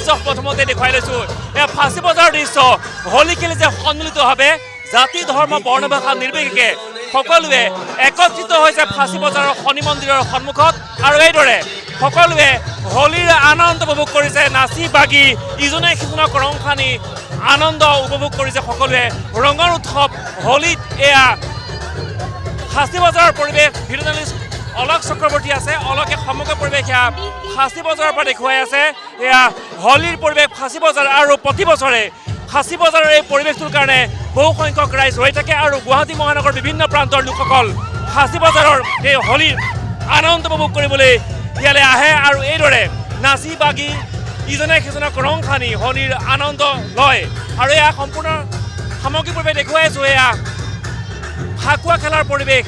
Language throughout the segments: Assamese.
দৃশ্য প্ৰথমতে দেখুৱাই লৈছোঁ এয়া ফাঁচী বজাৰৰ দৃশ্য হোলী খেলি যে সন্মিলিতভাৱে জাতি ধৰ্ম বৰ্ণ ভাষা নিৰ্বিশেষে সকলোৱে একত্ৰিত হৈছে ফাঁচী বজাৰৰ শনি মন্দিৰৰ সন্মুখত আৰু এইদৰে সকলোৱে হোলীৰ আনন্দ উপভোগ কৰিছে নাচি বাগি ইজনে সিজনক ৰং সানি আনন্দ উপভোগ কৰিছে সকলোৱে ৰঙৰ উৎসৱ হোলীত এয়া ফাঁচী বজাৰৰ পৰিৱেশ ভিডিঅ' জাৰ্নেলিষ্ট অলক চক্ৰৱৰ্তী আছে অলকে সমগ্ৰ পৰিৱেশ এয়া ফাঁচী বজাৰৰ পৰা দেখুৱাই আছে এয়া হোলীৰ পৰিৱেশ ফাঁচী বজাৰ আৰু প্ৰতি বছৰে ফাঁচী বজাৰৰ এই পৰিৱেশটোৰ কাৰণে বহু সংখ্যক ৰাইজ ৰৈ থাকে আৰু গুৱাহাটী মহানগৰৰ বিভিন্ন প্ৰান্তৰ লোকসকল ফাঁচী বজাৰৰ এই হোলীৰ আনন্দ উপভোগ কৰিবলৈ ইয়ালৈ আহে আৰু এইদৰে নাচি বাগি ইজনে সিজনক ৰং সানি হোলীৰ আনন্দ লয় আৰু এয়া সম্পূৰ্ণ সামগ্ৰী পৰিৱেশ দেখুৱাই আছোঁ এয়া ফাকুৱা খেলাৰ পৰিৱেশ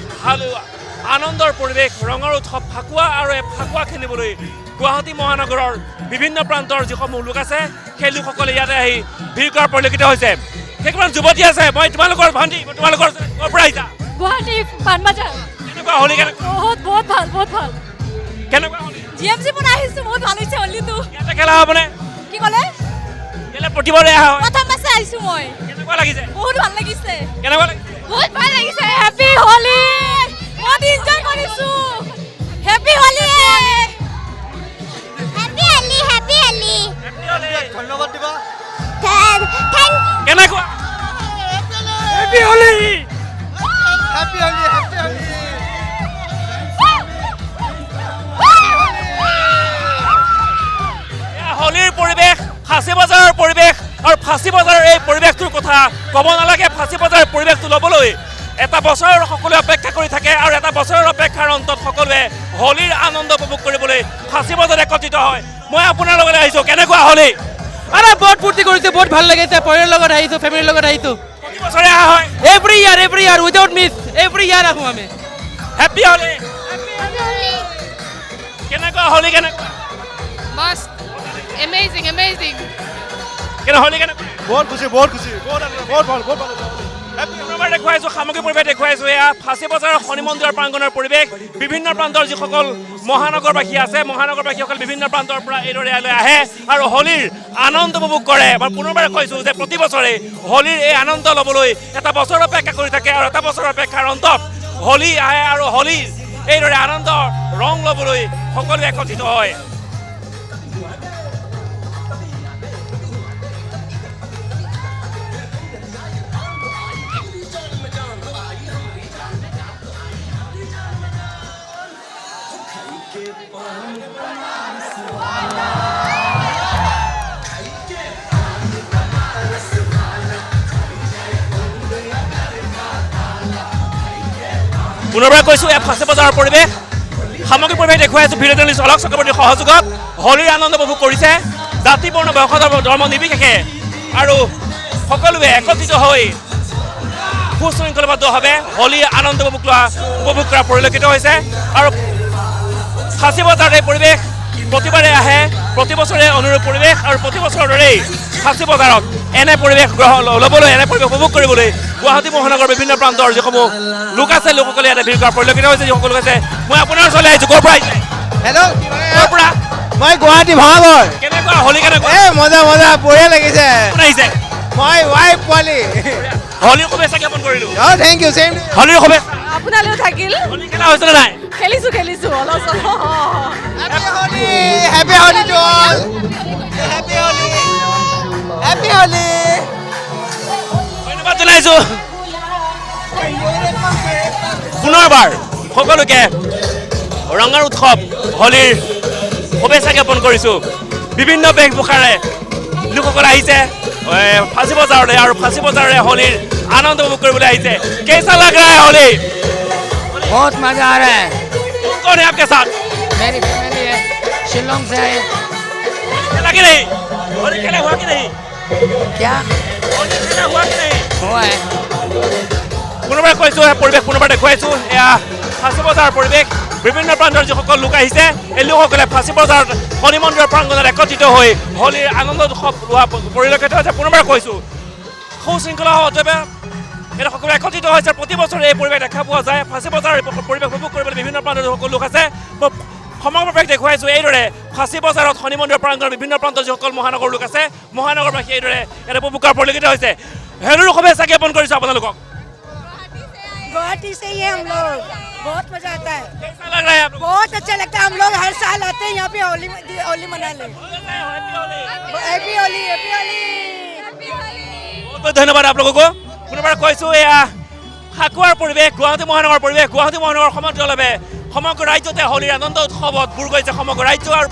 আনন্দৰ পৰিৱেশ ৰঙৰ উৎসৱ ফাকুৱা আৰু এই ফাকুৱা খেলিবলৈ গুৱাহাটী মহানগৰৰ বিভিন্ন প্ৰান্তৰ যিসমূহ লোক আছে সেই লোকসকলে ইয়াতে আহি ভিৰ কৰাৰ পৰিলক্ষিত হৈছে কেইটামান যুৱতী আছে মই তোমালোকৰ ভণ্টি তোমালোকৰ ক'ৰ পৰা আহিছা গুৱাহাটী পাণবজাৰ কেনেকুৱা হোলী কেনেকুৱা বহুত ভাল কেনেকুৱা হোলী জিএমচি পৰা আহিছোঁ বহুত ভাল হৈছে হোলীটো ইয়াতে খেলা হ'বনে কি ক'লে ইয়ালৈ প্ৰতিবাৰে অহা হয় প্ৰথম বাৰ আহিছোঁ মই কেনেকুৱা লাগিছে বহুত ভাল লাগিছে কেনেকুৱা লাগিছে বহুত ভাল লাগিছে হেপী হোলী বহুত এনজয় কৰিছোঁ হেপী হোলী ধন্যবাদ দিবা কেনেকুৱা happy Holi happy Holi happy Holi হোলীৰ পৰিৱেশ ফাঁচী বজাৰৰ পৰিৱেশ আৰু ফাঁচী বজাৰৰ এই পৰিৱেশটোৰ কথা ক'ব নালাগে ফাঁচী বজাৰৰ পৰিৱেশটো ল'বলৈ এটা বছৰৰ সকলোৱে অপেক্ষা কৰি থাকে আৰু এটা বছৰৰ অপেক্ষাৰ অন্তত সকলোৱে হোলীৰ আনন্দ উপভোগ কৰিবলৈ ফাঁচী বজাৰত একত্ৰিত হয় মই আপোনাৰ লগত আহিছোঁ কেনেকুৱা হোলী আৰে বহুত ফুৰ্তি কৰেছে বহুত ভাল লাগিছে পৰিয়ালৰ লগত আহিছো ফ্যামিলিৰ লগত আহিছো প্ৰতি বছৰে অহা হয় এভৰি ইয়াৰ উইদাউট মিস এভৰি ইয়াৰ আহো আমি হেপী হোলী কেনেকুৱা হোলী কেনেকুৱা Must. Amazing. কেনে হোলী কেনেকুৱা বহুত খুশি বহুত ভাল পুনৰবাৰ দেখুৱাইছোঁ সামগ্ৰী পৰিৱেশ দেখুৱাইছোঁ এয়া ফাঁচী বজাৰৰ শনি মন্দিৰৰ প্ৰাংগণৰ পৰিৱেশ বিভিন্ন প্ৰান্তৰ যিসকল মহানগৰবাসী আছে মহানগৰবাসীসকল বিভিন্ন প্ৰান্তৰ পৰা এইদৰে ইয়ালৈ আহে আৰু হোলীৰ আনন্দ উপভোগ কৰে মই পুনৰবাৰ কৈছোঁ যে প্ৰতি বছৰে হোলীৰ এই আনন্দ ল'বলৈ এটা বছৰ অপেক্ষা কৰি থাকে আৰু এটা বছৰ অপেক্ষাৰ অন্তত হোলী আহে আৰু হোলীৰ এইদৰে আনন্দ ৰং ল'বলৈ সকলোৱে একত্ৰিত হয় পুনৰবাৰ কৈছোঁ এয়া ফাঁচী বজাৰৰ পৰিৱেশ সামগ্ৰী পৰিৱেশ দেখুৱাই আছোঁ ভিডিঅ' জাৰ্নেলিষ্ট অলক চক্ৰৱৰ্তীৰ সহযোগত হোলীৰ আনন্দ উপভোগ কৰিছে জাতি বৰ্ণ বয়স ধৰ্ম নিৰ্বিশেষে আৰু সকলোৱে একত্ৰিত হৈ সুশৃংখলবদ্ধভাৱে হোলীৰ আনন্দ উপভোগ কৰা পৰিলক্ষিত হৈছে আৰু ফাঁচী বজাৰৰ এই পৰিৱেশ প্ৰতিবাৰে আহে প্ৰতি বছৰে অনুৰূপ পৰিৱেশ আৰু প্ৰতি বছৰৰ দৰেই ফাঁচী বজাৰত এনে পৰিৱেশ ল'বলৈ এনে পৰিৱেশ উপভোগ কৰিবলৈ গুৱাহাটী মহানগৰৰ বিভিন্ন প্ৰান্তৰ যিসমূহ লোক আছে লোকসকলে ইয়াতে ভিৰ কৰা পৰিলক্ষিত হৈছে যিসকল লোক আছে মই আপোনাৰ ওচৰলৈ আহিছোঁ ক'ৰ পৰা আহিছে হেল্ল' ক'ৰ পৰা মই গুৱাহাটী ভাঙাগড় কেনেকুৱা হোলী কেনেকুৱা মজা বঢ়িয়া লাগিছে কোন আহিছে মই ৱাইফ পোৱালি হোলীৰ শুভেচ্ছা জ্ঞাপন কৰিলোঁ থেংক ইউ ছেম হোলীৰ শুভেচ্ছা আপোনালৈও থাকিল হোলী খেলা হৈছেনে নাই খেলিছোঁ অলপ happy Holi to all happy Holi ধন্যবাদ জনাইছোঁ পুনৰবাৰ সকলোকে ৰঙৰ উৎসৱ হোলীৰ শুভেচ্ছা জ্ঞাপন কৰিছোঁ বিভিন্ন বেশভূষাৰে লোকসকল আহিছে ফাঁচী বজাৰলৈ আৰু ফাঁচী বজাৰৰে হোলীৰ আনন্দ উপভোগ কৰিবলৈ আহিছে कैसा लग रहा है होली बहुत मजा आ रहा है कौन है आपके साथ मेरी फैमिली है शिलोंग से आए खेला कि नहीं होली खेला हुआ कि नहीं क्या होली खेला हुआ कि नहीं हुआ है পুনৰবাৰ কৈছোঁ পৰিৱেশ পুনৰবাৰ দেখুৱাইছোঁ এয়া ফাঁচী বজাৰৰ পৰিৱেশ বিভিন্ন প্ৰান্তৰ যিসকল লোক আহিছে এই লোকসকলে ফাঁচী বজাৰত শনি মন্দিৰৰ প্ৰাংগণত একত্ৰিত হৈ হোলীৰ আনন্দ উৎসৱ লোৱা পৰিলক্ষিত হৈছে পুনৰবাৰ কৈছোঁ সুশৃংখলাভাৱে এটা সকলো একত্ৰিত হৈছে প্ৰতি বছৰে এই পৰিৱেশ দেখা পোৱা যায় ফাঁচী বজাৰৰ পৰিৱেশ উপভোগ কৰিবলৈ বিভিন্ন প্ৰান্তৰ সকলো লোক আছে সমগ্ৰ প্ৰৱেশ দেখুৱাইছোঁ এইদৰে ফাঁচী বজাৰত শনি মন্দিৰৰ প্ৰাংগণৰ বিভিন্ন প্ৰান্তৰ যিসকল মহানগৰ লোক আছে মহানগৰবাসী এইদৰে ইয়াতে উপভোগ কৰা পৰিলক্ষিত হৈছে হেল্লো শুভেচ্ছা জ্ঞাপন কৰিছোঁ আপোনালোকক गुवाहाटी से ही है हम लोग बहुत मजा आता है कैसा लग रहा है आप लोग बहुत अच्छा लगता है हम लोग हर साल आते हैं यहाँ पे होली मना ले हैप्पी होली हैप्पी होली बहुत बहुत धन्यवाद আপোনালোককো পুনৰবাৰ কৈছোঁ এয়া ফাকুৱাৰ পৰিৱেশ গুৱাহাটী মহানগৰৰ পৰিৱেশ গুৱাহাটী মহানগৰ সমান্তৰালভাৱে সমগ্ৰ ৰাজ্যতে হোলীৰ আনন্দ উৎসৱত বুৰ গৈছে সমগ্ৰ ৰাজ্য আৰু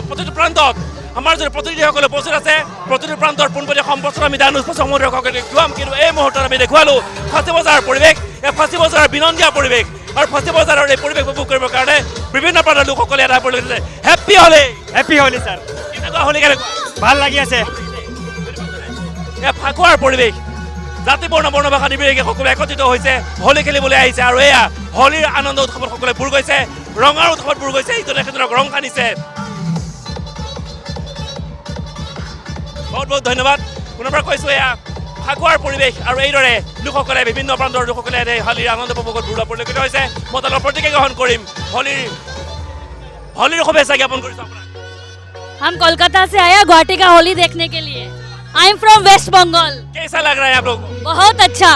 প্ৰতিটো প্ৰান্তত আমাৰ যদি প্ৰতিনিধিসকলে উপস্থিত আছে প্ৰতিটো প্ৰান্তৰ পোনপটীয়া সম্প্ৰচাৰ আমি দান সমুদ্ৰসকলে দেখুৱাম কিন্তু এই মুহূৰ্তত আমি দেখুৱালোঁ ফাঁচী বজাৰৰ পৰিৱেশ এই ফাঁচী বজাৰৰ বিনন্দীয়া পৰিৱেশ আৰু ফাঁচী বজাৰৰ এই পৰিৱেশ উপভোগ কৰিবৰ কাৰণে বিভিন্ন প্ৰান্তৰ লোকসকলে এটা পৰিৱেশ দিছে happy Holi happy Holi sir কেনেকুৱা হোলী কেনেকুৱা ভাল লাগি আছে এয়া ফাকুৱাৰ পৰিৱেশ জাতি বৰ্ণ ভাষা নিৰ্বিশেষে সকলো একত্ৰিত হৈছে হোলী খেলিবলৈ আহিছে আৰু এয়া হোলীৰ আনন্দ উৎসৱত সকলোৱে বুৰ গৈছে ৰঙৰ উৎসৱত বুৰ গৈছে ইজনে সিজনক ৰং সানিছে বহুত বহুত ধন্যবাদ পুনৰবাৰ কৈছোঁ এয়া ফাকুৱাৰ পৰিৱেশ আৰু এইদৰে লোকসকলে বিভিন্ন প্ৰান্তৰ লোকসকলে হোলীৰ আনন্দ উপভোগত বুৰ পৰিলক্ষিত হৈছে মই তেওঁলোকৰ প্ৰতিক্ৰিয়া গ্ৰহণ কৰিম হোলীৰ শুভেচ্ছা জ্ঞাপন কৰিছোঁ আপোনাক हम कोलकाता से आया गुवाहाटी का होली देखने के लिए I am from West Bengal कैसा लग रहा है आप लोग बहुत अच्छा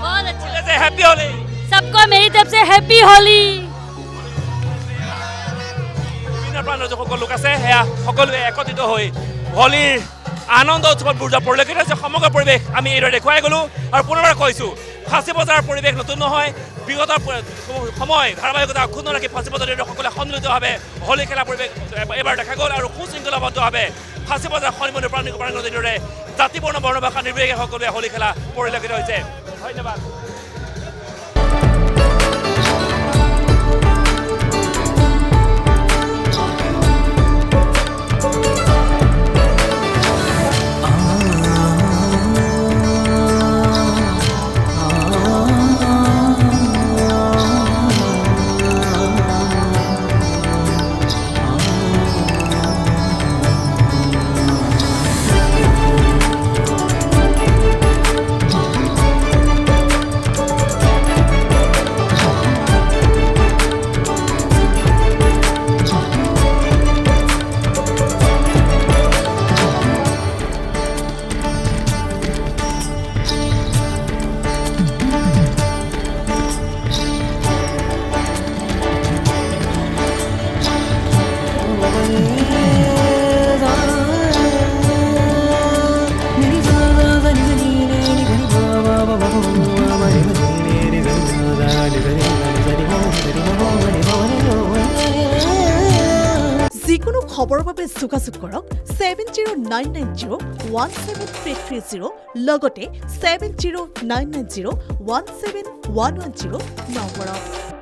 बहुत अच्छा जैसे हैप्पी होली सबको मेरी तरफ से हैप्पी होली বিভিন্ন প্ৰান্তৰ যিসকল লোক আছে সেয়া সকলোৱে একত্ৰিত হৈ হোলীৰ আনন্দ উৎসৱত বুৰ পৰিলক্ষিত হৈছে সমগ্ৰ পৰিৱেশ আমি এইদৰে দেখুৱাই গ'লোঁ আৰু পুনৰবাৰ কৈছোঁ ফাঁচী বজাৰৰ পৰিৱেশ নতুন নহয় বিগত সময় ধাৰাবাহিকতা অক্ষুণ্ণ ৰাখি ফাঁচী বজাৰৰ সকলোৱে সন্মিলিতভাৱে হোলী খেলা পৰিৱেশ এইবাৰ দেখা গ'ল আৰু সুশৃংখলাবদ্ধভাৱে ফাঁচী বজাৰ শনি মন্দিৰ প্ৰাংগণত এইদৰে জাতি বৰ্ণ ভাষা নিৰ্বিশেষে সকলোৱে হোলী খেলা পৰিলক্ষিত হৈছে ধন্যবাদ যিকোনো খবৰৰ বাবে যোগাযোগ কৰক 7099017330 লগতে 7099017110 নম্বৰত।